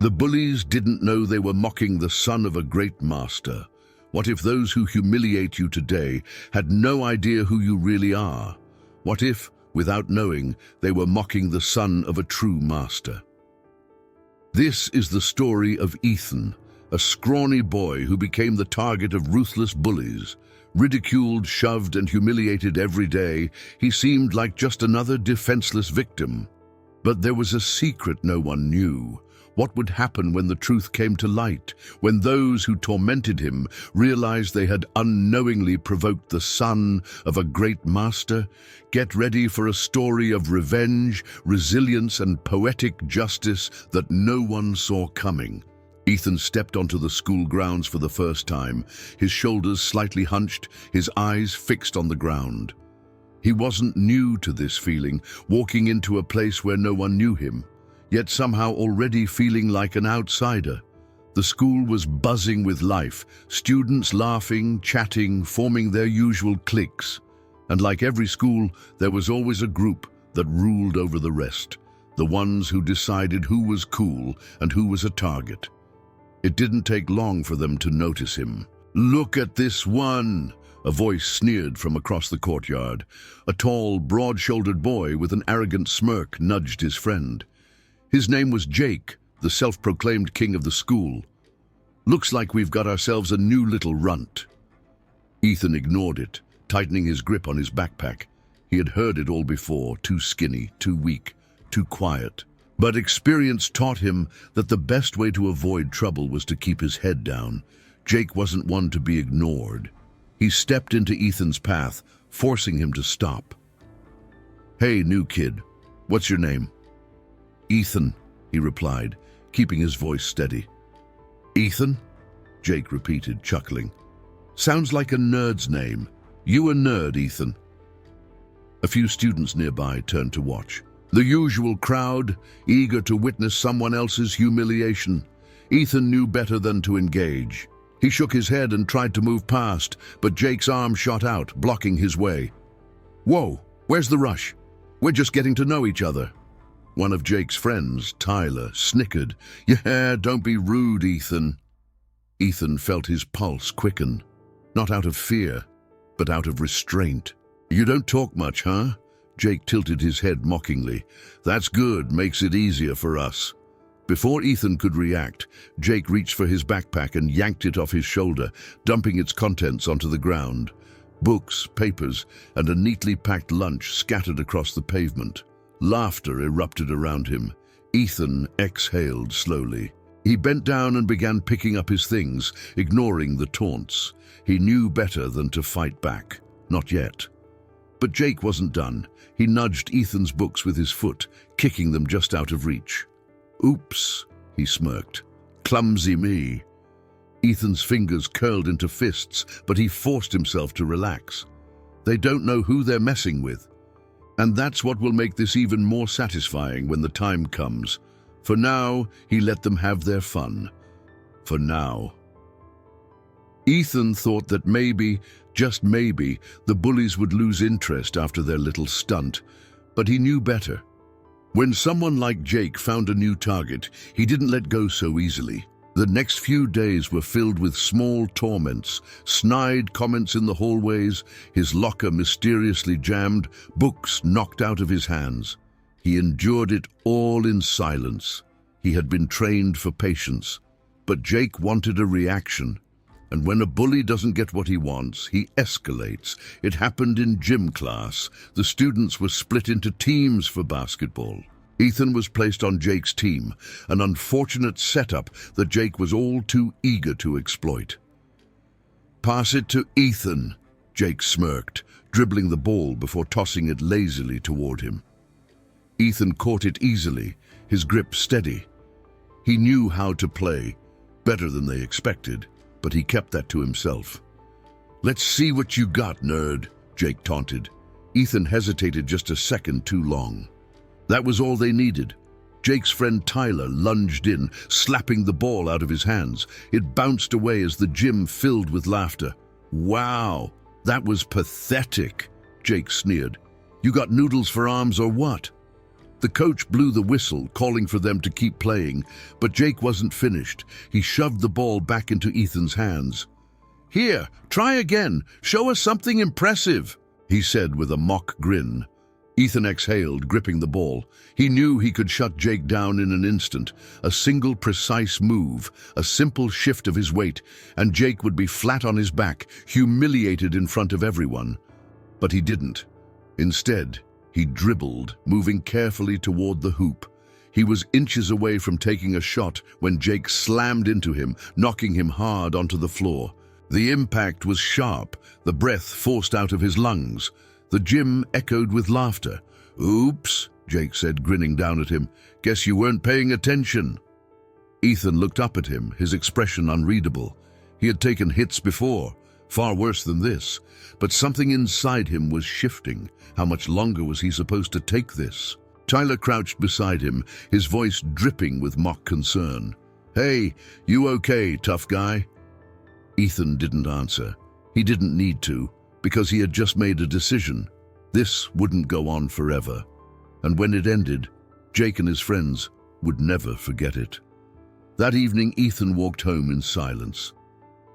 The bullies didn't know they were mocking the son of a great master. What if those who humiliate you today had no idea who you really are? What if, without knowing, they were mocking the son of a true master? This is the story of Ethan, a scrawny boy who became the target of ruthless bullies. Ridiculed, shoved, and humiliated every day, he seemed like just another defenseless victim. But there was a secret no one knew. What would happen when the truth came to light, when those who tormented him realized they had unknowingly provoked the son of a great master? Get ready for a story of revenge, resilience, and poetic justice that no one saw coming. Ethan stepped onto the school grounds for the first time, his shoulders slightly hunched, his eyes fixed on the ground. He wasn't new to this feeling, walking into a place where no one knew him, yet somehow already feeling like an outsider. The school was buzzing with life, students laughing, chatting, forming their usual cliques. And like every school, there was always a group that ruled over the rest, the ones who decided who was cool and who was a target. It didn't take long for them to notice him. "Look at this one!" A voice sneered from across the courtyard. A tall, broad-shouldered boy with an arrogant smirk nudged his friend. His name was Jake, the self-proclaimed king of the school. "Looks like we've got ourselves a new little runt." Ethan ignored it, tightening his grip on his backpack. He had heard it all before, too skinny, too weak, too quiet. But experience taught him that the best way to avoid trouble was to keep his head down. Jake wasn't one to be ignored. He stepped into Ethan's path, forcing him to stop. "Hey, new kid, what's your name?" "Ethan," he replied, keeping his voice steady. "Ethan?" Jake repeated, chuckling. "Sounds like a nerd's name. You a nerd, Ethan?" A few students nearby turned to watch. The usual crowd, eager to witness someone else's humiliation. Ethan knew better than to engage. He shook his head and tried to move past, but Jake's arm shot out, blocking his way. "Whoa, where's the rush? We're just getting to know each other." One of Jake's friends, Tyler, snickered. "Yeah, don't be rude, Ethan." Ethan felt his pulse quicken, not out of fear, but out of restraint. "You don't talk much, huh?" Jake tilted his head mockingly. "That's good, makes it easier for us." Before Ethan could react, Jake reached for his backpack and yanked it off his shoulder, dumping its contents onto the ground. Books, papers, and a neatly packed lunch scattered across the pavement. Laughter erupted around him. Ethan exhaled slowly. He bent down and began picking up his things, ignoring the taunts. He knew better than to fight back. Not yet. But Jake wasn't done. He nudged Ethan's books with his foot, kicking them just out of reach. "Oops," he smirked. "Clumsy me." Ethan's fingers curled into fists, but he forced himself to relax. They don't know who they're messing with. And that's what will make this even more satisfying when the time comes. For now, he let them have their fun. For now. Ethan thought that maybe, just maybe, the bullies would lose interest after their little stunt, but he knew better. When someone like Jake found a new target, he didn't let go so easily. The next few days were filled with small torments, snide comments in the hallways, his locker mysteriously jammed, books knocked out of his hands. He endured it all in silence. He had been trained for patience. But Jake wanted a reaction. And when a bully doesn't get what he wants, he escalates. It happened in gym class. The students were split into teams for basketball. Ethan was placed on Jake's team, an unfortunate setup that Jake was all too eager to exploit. "Pass it to Ethan," Jake smirked, dribbling the ball before tossing it lazily toward him. Ethan caught it easily, his grip steady. He knew how to play, better than they expected, but he kept that to himself. "Let's see what you got, nerd," Jake taunted. Ethan hesitated just a second too long. That was all they needed. Jake's friend Tyler lunged in, slapping the ball out of his hands. It bounced away as the gym filled with laughter. "Wow, that was pathetic," Jake sneered. "You got noodles for arms or what?" The coach blew the whistle, calling for them to keep playing, but Jake wasn't finished. He shoved the ball back into Ethan's hands. "Here, try again. Show us something impressive," he said with a mock grin. Ethan exhaled, gripping the ball. He knew he could shut Jake down in an instant. A single precise move, a simple shift of his weight, and Jake would be flat on his back, humiliated in front of everyone. But he didn't. Instead, he dribbled, moving carefully toward the hoop. He was inches away from taking a shot when Jake slammed into him, knocking him hard onto the floor. The impact was sharp, the breath forced out of his lungs. The gym echoed with laughter. "Oops," Jake said, grinning down at him. "Guess you weren't paying attention." Ethan looked up at him, his expression unreadable. He had taken hits before, far worse than this, but something inside him was shifting. How much longer was he supposed to take this? Tyler crouched beside him, his voice dripping with mock concern. "Hey, you okay, tough guy?" Ethan didn't answer. He didn't need to, because he had just made a decision. This wouldn't go on forever. And when it ended, Jake and his friends would never forget it. That evening, Ethan walked home in silence.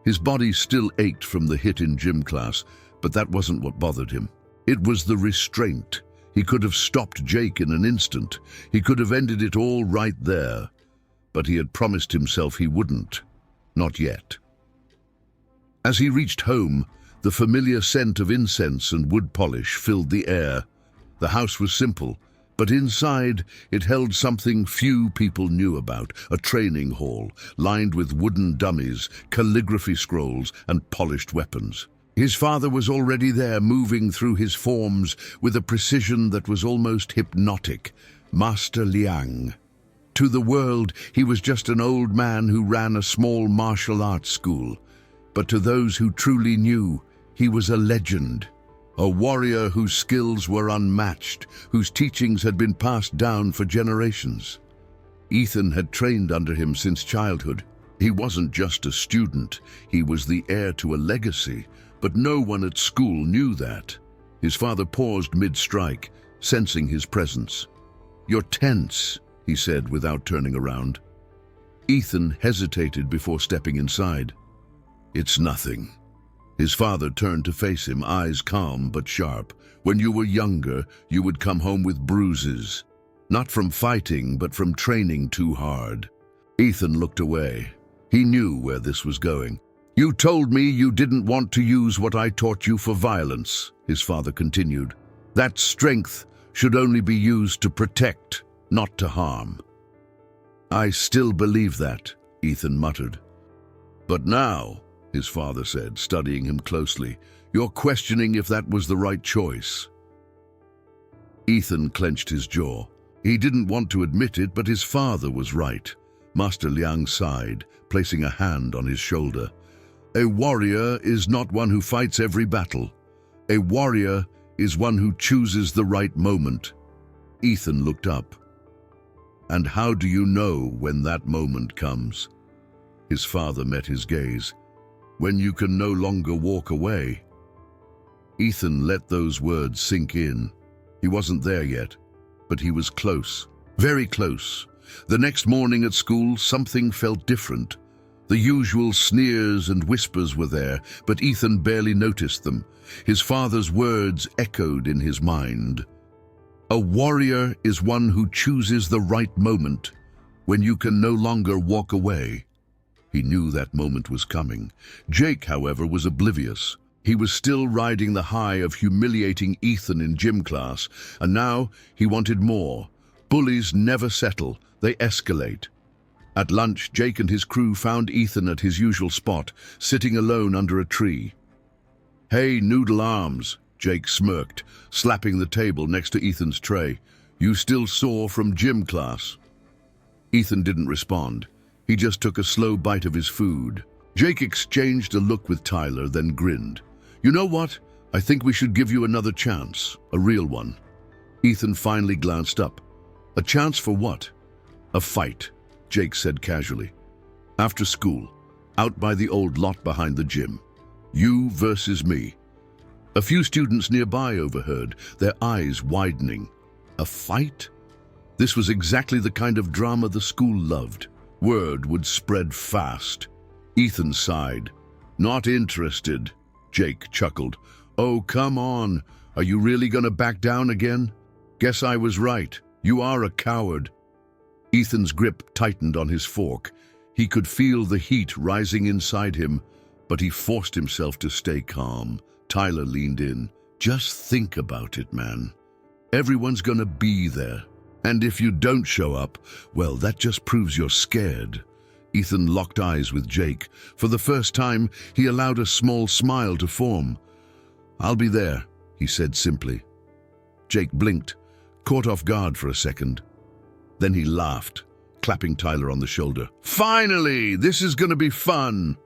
His body still ached from the hit in gym class, but that wasn't what bothered him. It was the restraint. He could have stopped Jake in an instant. He could have ended it all right there. But he had promised himself he wouldn't. Not yet. As he reached home, the familiar scent of incense and wood polish filled the air. The house was simple, but inside it held something few people knew about: a training hall, lined with wooden dummies, calligraphy scrolls, and polished weapons. His father was already there, moving through his forms with a precision that was almost hypnotic. Master Liang. To the world, he was just an old man who ran a small martial arts school. But to those who truly knew, he was a legend. A warrior whose skills were unmatched, whose teachings had been passed down for generations. Ethan had trained under him since childhood. He wasn't just a student, he was the heir to a legacy, but no one at school knew that. His father paused mid-strike, sensing his presence. "You're tense," he said without turning around. Ethan hesitated before stepping inside. "It's nothing." His father turned to face him, eyes calm but sharp. "When you were younger, you would come home with bruises. Not from fighting, but from training too hard." Ethan looked away. He knew where this was going. "You told me you didn't want to use what I taught you for violence," his father continued. "That strength should only be used to protect, not to harm." "I still believe that," Ethan muttered. "But now," his father said, studying him closely, "you're questioning if that was the right choice." Ethan clenched his jaw. He didn't want to admit it, but his father was right. Master Liang sighed, placing a hand on his shoulder. "A warrior is not one who fights every battle. A warrior is one who chooses the right moment." Ethan looked up. "And how do you know when that moment comes?" His father met his gaze. "When you can no longer walk away." Ethan let those words sink in. He wasn't there yet, but he was close, very close. The next morning at school, something felt different. The usual sneers and whispers were there, but Ethan barely noticed them. His father's words echoed in his mind. "A warrior is one who chooses the right moment, when you can no longer walk away." He knew that moment was coming. Jake, however, was oblivious. He was still riding the high of humiliating Ethan in gym class, and now he wanted more. Bullies never settle, they escalate. At lunch, Jake and his crew found Ethan at his usual spot, sitting alone under a tree. "Hey, noodle arms," Jake smirked, slapping the table next to Ethan's tray. "You still sore from gym class?" Ethan didn't respond. He just took a slow bite of his food. Jake exchanged a look with Tyler, then grinned. "You know what? I think we should give you another chance, a real one." Ethan finally glanced up. "A chance for what?" "A fight," Jake said casually. "After school, out by the old lot behind the gym. You versus me." A few students nearby overheard, their eyes widening. "A fight?" This was exactly the kind of drama the school loved. Word would spread fast. Ethan sighed. "Not interested." Jake chuckled. "Oh, come on. Are you really gonna back down again? Guess I was right. You are a coward." Ethan's grip tightened on his fork. He could feel the heat rising inside him, but he forced himself to stay calm. Tyler leaned in. "Just think about it, man. Everyone's gonna be there. And if you don't show up, well, that just proves you're scared." Ethan locked eyes with Jake. For the first time, he allowed a small smile to form. "I'll be there," he said simply. Jake blinked, caught off guard for a second. Then he laughed, clapping Tyler on the shoulder. "Finally! This is gonna be fun!"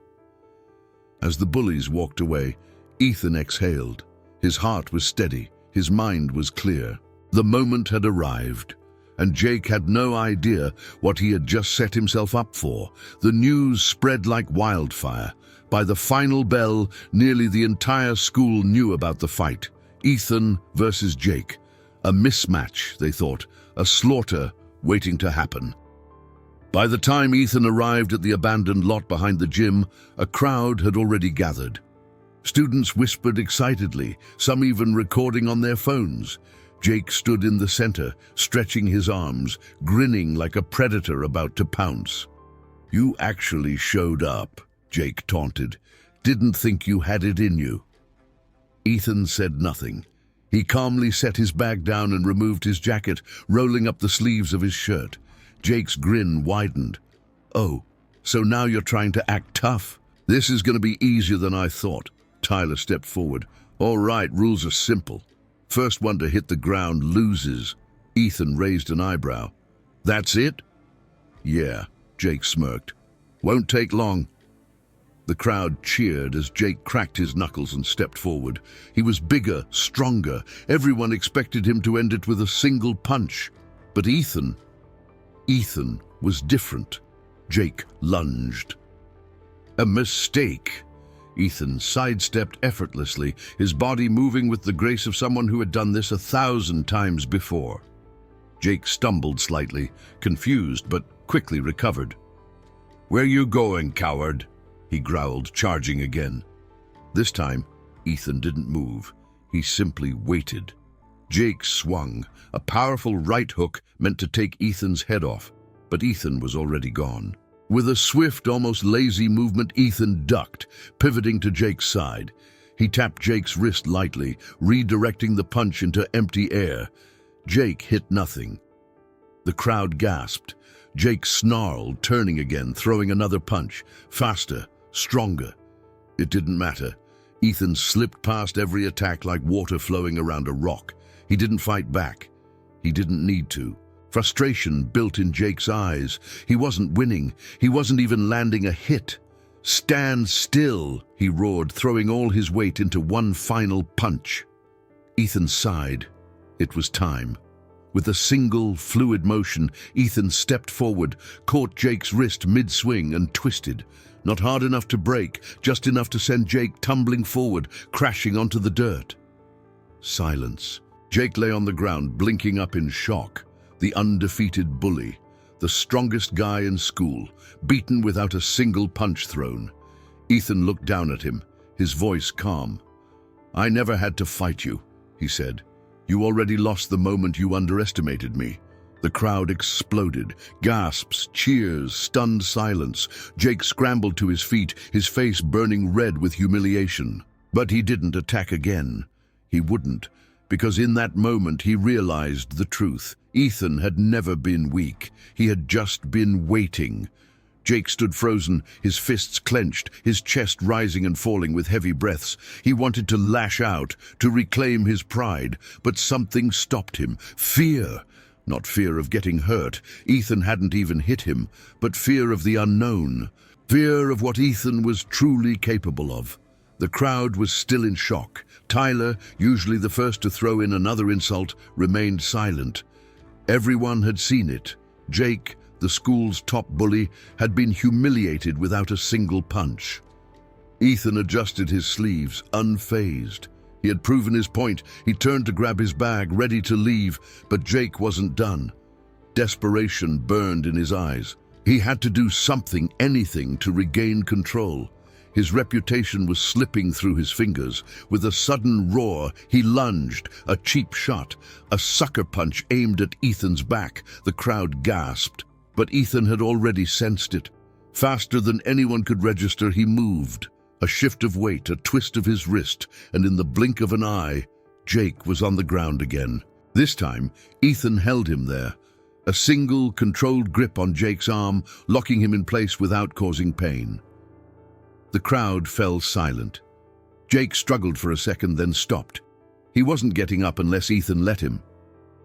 As the bullies walked away, Ethan exhaled. His heart was steady, his mind was clear. The moment had arrived, and Jake had no idea what he had just set himself up for. The news spread like wildfire. By the final bell, nearly the entire school knew about the fight. Ethan versus Jake. A mismatch, they thought, a slaughter waiting to happen. By the time Ethan arrived at the abandoned lot behind the gym, a crowd had already gathered. Students whispered excitedly, some even recording on their phones. Jake stood in the center, stretching his arms, grinning like a predator about to pounce. "You actually showed up," Jake taunted. "Didn't think you had it in you." Ethan said nothing. He calmly set his bag down and removed his jacket, rolling up the sleeves of his shirt. Jake's grin widened. "Oh, so now you're trying to act tough? This is going to be easier than I thought." Tyler stepped forward. "All right, rules are simple. First one to hit the ground loses." Ethan raised an eyebrow. "That's it?" "Yeah," Jake smirked. "Won't take long." The crowd cheered as Jake cracked his knuckles and stepped forward. He was bigger, stronger. Everyone expected him to end it with a single punch. But Ethan was different. Jake lunged. A mistake. Ethan sidestepped effortlessly, his body moving with the grace of someone who had done this 1,000 times before. Jake stumbled slightly, confused but quickly recovered. "Where you going, coward?" he growled, charging again. This time, Ethan didn't move. He simply waited. Jake swung, a powerful right hook meant to take Ethan's head off, but Ethan was already gone. With a swift, almost lazy movement, Ethan ducked, pivoting to Jake's side. He tapped Jake's wrist lightly, redirecting the punch into empty air. Jake hit nothing. The crowd gasped. Jake snarled, turning again, throwing another punch. Faster, stronger. It didn't matter. Ethan slipped past every attack like water flowing around a rock. He didn't fight back. He didn't need to. Frustration built in Jake's eyes. He wasn't winning. He wasn't even landing a hit. "Stand still," he roared, throwing all his weight into one final punch. Ethan sighed. It was time. With a single, fluid motion, Ethan stepped forward, caught Jake's wrist mid-swing and twisted. Not hard enough to break, just enough to send Jake tumbling forward, crashing onto the dirt. Silence. Jake lay on the ground, blinking up in shock. The undefeated bully, the strongest guy in school, beaten without a single punch thrown. Ethan looked down at him, his voice calm. "I never had to fight you," he said. "You already lost the moment you underestimated me." The crowd exploded. Gasps, cheers, stunned silence. Jake scrambled to his feet, his face burning red with humiliation. But he didn't attack again. He wouldn't, because in that moment he realized the truth. Ethan had never been weak. He had just been waiting. Jake stood frozen, his fists clenched, his chest rising and falling with heavy breaths. He wanted to lash out, to reclaim his pride, but something stopped him. Fear. Not fear of getting hurt. Ethan hadn't even hit him, but fear of the unknown. Fear of what Ethan was truly capable of. The crowd was still in shock. Tyler, usually the first to throw in another insult, remained silent. Everyone had seen it. Jake, the school's top bully, had been humiliated without a single punch. Ethan adjusted his sleeves, unfazed. He had proven his point. He turned to grab his bag, ready to leave, but Jake wasn't done. Desperation burned in his eyes. He had to do something, anything, to regain control. His reputation was slipping through his fingers. With a sudden roar, he lunged, a cheap shot, a sucker punch aimed at Ethan's back. The crowd gasped, but Ethan had already sensed it. Faster than anyone could register, he moved. A shift of weight, a twist of his wrist, and in the blink of an eye, Jake was on the ground again. This time, Ethan held him there. A single, controlled grip on Jake's arm, locking him in place without causing pain. The crowd fell silent. Jake struggled for a second, then stopped. He wasn't getting up unless Ethan let him.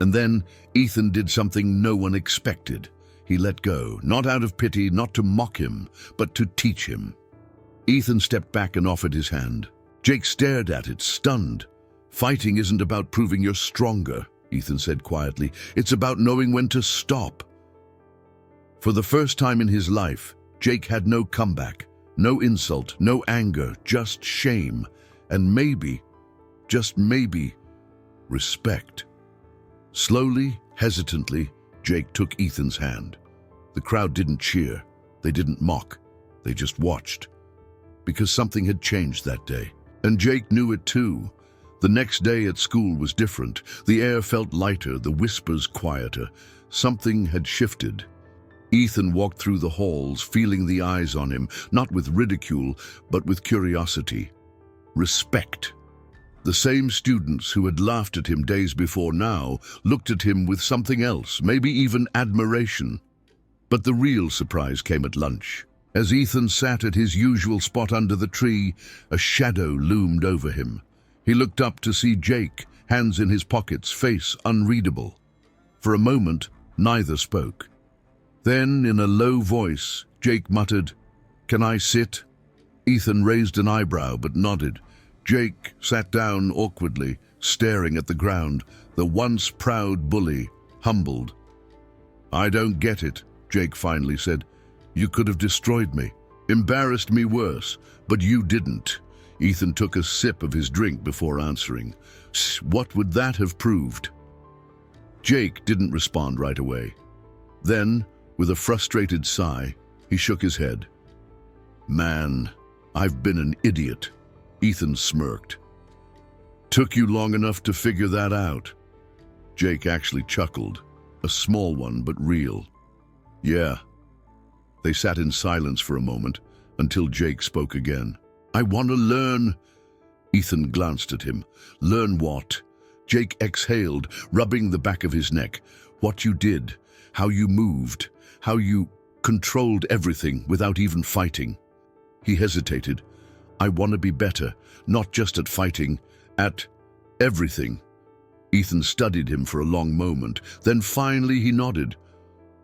And then Ethan did something no one expected. He let go, not out of pity, not to mock him, but to teach him. Ethan stepped back and offered his hand. Jake stared at it, stunned. "Fighting isn't about proving you're stronger," Ethan said quietly. "It's about knowing when to stop." For the first time in his life, Jake had no comeback, no insult, no anger, just shame, and maybe, just maybe, respect. Slowly, hesitantly, Jake took Ethan's hand. The crowd didn't cheer, they didn't mock, they just watched. Because something had changed that day. And Jake knew it too. The next day at school was different. The air felt lighter, the whispers quieter. Something had shifted. Ethan walked through the halls, feeling the eyes on him, not with ridicule, but with curiosity. Respect. The same students who had laughed at him days before now looked at him with something else, maybe even admiration. But the real surprise came at lunch. As Ethan sat at his usual spot under the tree, a shadow loomed over him. He looked up to see Jake, hands in his pockets, face unreadable. For a moment, neither spoke. Then, in a low voice, Jake muttered, "Can I sit?" Ethan raised an eyebrow but nodded. Jake sat down awkwardly, staring at the ground, the once proud bully, humbled. "I don't get it," Jake finally said. "You could have destroyed me, embarrassed me worse, but you didn't." Ethan took a sip of his drink before answering. "What would that have proved?" Jake didn't respond right away. Then, with a frustrated sigh, he shook his head. "Man, I've been an idiot." Ethan smirked. "Took you long enough to figure that out?" Jake actually chuckled, a small one but real. "Yeah." They sat in silence for a moment, until Jake spoke again. "I want to learn." Ethan glanced at him. "Learn what?" Jake exhaled, rubbing the back of his neck. "What you did, how you moved, how you controlled everything without even fighting." He hesitated. "I want to be better, not just at fighting, at everything." Ethan studied him for a long moment. Then finally he nodded.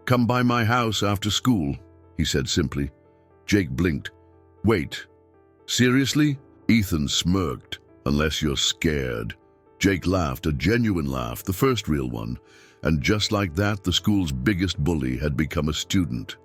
"Come by my house after school," he said simply. Jake blinked. "Wait, seriously?" Ethan smirked. "Unless you're scared." Jake laughed, a genuine laugh, the first real one. And just like that, the school's biggest bully had become a student.